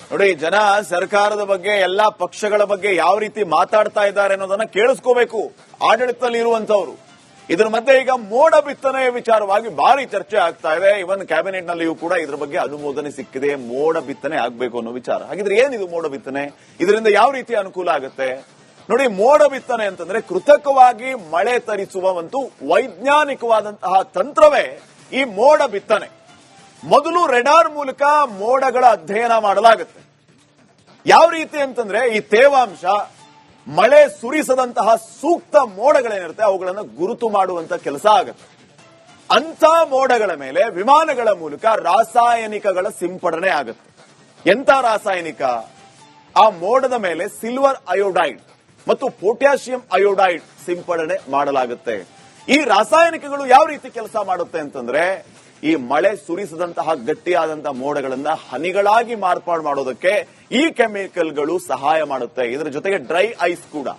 ನೋಡಿ, ಜನ ಸರ್ಕಾರದ ಬಗ್ಗೆ ಎಲ್ಲಾ ಪಕ್ಷಗಳ ಬಗ್ಗೆ ಯಾವ ರೀತಿ ಮಾತಾಡ್ತಾ ಇದ್ದಾರೆ ಅನ್ನೋದನ್ನ ಕೇಳಿಸ್ಕೋಬೇಕು ಆಡಳಿತದಲ್ಲಿ ಇರುವಂತವ್ರು. ಇದ್ರ ಮಧ್ಯೆ ಈಗ ಮೋಡ ಬಿತ್ತನೆಯ ವಿಚಾರವಾಗಿ ಭಾರಿ ಚರ್ಚೆ ಆಗ್ತಾ ಇದೆ. ಇವನ್ ಕ್ಯಾಬಿನೆಟ್ ನಲ್ಲಿಯೂ ಕೂಡ ಇದ್ರ ಬಗ್ಗೆ ಅನುಮೋದನೆ ಸಿಕ್ಕಿದೆ. ಮೋಡ ಬಿತ್ತನೆ ಆಗ್ಬೇಕು ಅನ್ನೋ ವಿಚಾರ. ಹಾಗಿದ್ರೆ ಏನಿದು ಮೋಡ ಬಿತ್ತನೆ? ಇದರಿಂದ ಯಾವ ರೀತಿ ಅನುಕೂಲ ಆಗುತ್ತೆ? ನೋಡಿ, ಮೋಡ ಬಿತ್ತನೆ ಅಂತಂದ್ರೆ ಕೃತಕವಾಗಿ ಮಳೆ ತರಿಸುವ ಒಂದು ವೈಜ್ಞಾನಿಕವಾದಂತಹ ತಂತ್ರವೇ ಈ ಮೋಡ ಬಿತ್ತನೆ. ಮೊದಲು ರೆಡಾರ್ ಮೂಲಕ ಮೋಡಗಳ ಅಧ್ಯಯನ ಮಾಡಲಾಗುತ್ತೆ. ಯಾವ ರೀತಿ ಅಂತಂದ್ರೆ ಈ ತೇವಾಂಶ, ಮಳೆ ಸುರಿಸದಂತಹ ಸೂಕ್ತ ಮೋಡಗಳೇನಿರುತ್ತೆ ಅವುಗಳನ್ನು ಗುರುತು ಮಾಡುವಂತ ಕೆಲಸ ಆಗುತ್ತೆ. ಅಂತ ಮೋಡಗಳ ಮೇಲೆ ವಿಮಾನಗಳ ಮೂಲಕ ರಾಸಾಯನಿಕಗಳ ಸಿಂಪಡಣೆ ಆಗುತ್ತೆ. ಎಂತ ರಾಸಾಯನಿಕ? ಆ ಮೋಡದ ಮೇಲೆ ಸಿಲ್ವರ್ ಅಯೋಡೈಡ್ ಮತ್ತು ಪೊಟ್ಯಾಷಿಯಂ ಅಯೋಡೈಡ್ ಸಿಂಪಡಣೆ ಮಾಡಲಾಗುತ್ತೆ. ಈ ರಾಸಾಯನಿಕಗಳು ಯಾವ ರೀತಿ ಕೆಲಸ ಮಾಡುತ್ತೆ ಅಂತಂದ್ರೆ ಈ ಮಳೆ ಸುರಿಸದಂತಹ ಗಟ್ಟಿಯಾದಂತಹ ಮೋಡಗಳನ್ನ ಹನಿಗಳಾಗಿ ಮಾರ್ಪಾಡು ಮಾಡೋದಕ್ಕೆ ಈ ಕೆಮಿಕಲ್ಗಳು ಸಹಾಯ ಮಾಡುತ್ತೆ. ಇದರ ಜೊತೆಗೆ ಡ್ರೈ ಐಸ್ ಕೂಡ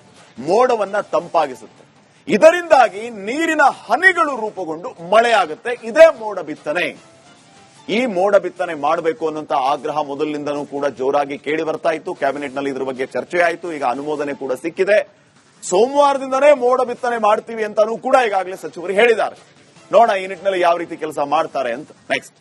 ಮೋಡವನ್ನ ತಂಪಾಗಿಸುತ್ತೆ. ಇದರಿಂದಾಗಿ ನೀರಿನ ಹನಿಗಳು ರೂಪುಗೊಂಡು ಮಳೆ ಆಗುತ್ತೆ. ಇದೇ ಮೋಡ ಬಿತ್ತನೆ. ಈ ಮೋಡ ಬಿತ್ತನೆ ಮಾಡಬೇಕು ಅನ್ನುವಂತ ಆಗ್ರಹ ಮೊದಲಿನಿಂದನೂ ಕೂಡ ಜೋರಾಗಿ ಕೇಳಿ ಬರ್ತಾ ಇತ್ತು. ಕ್ಯಾಬಿನೆಟ್ ನಲ್ಲಿ ಇದ್ರ ಬಗ್ಗೆ ಚರ್ಚೆ ಆಯಿತು. ಈಗ ಅನುಮೋದನೆ ಕೂಡ ಸಿಕ್ಕಿದೆ. ಸೋಮವಾರದಿಂದನೇ ಮೋಡ ಬಿತ್ತನೆ ಮಾಡ್ತೀವಿ ಅಂತಾನೂ ಕೂಡ ಈಗಾಗಲೇ ಸಚಿವರು ಹೇಳಿದ್ದಾರೆ. ನೋಡೋಣ ಈ ನಿಟ್ಟಿನಲ್ಲಿ ಯಾವ ರೀತಿ ಕೆಲಸ ಮಾಡ್ತಾರೆ ಅಂತ. ನೆಕ್ಸ್ಟ್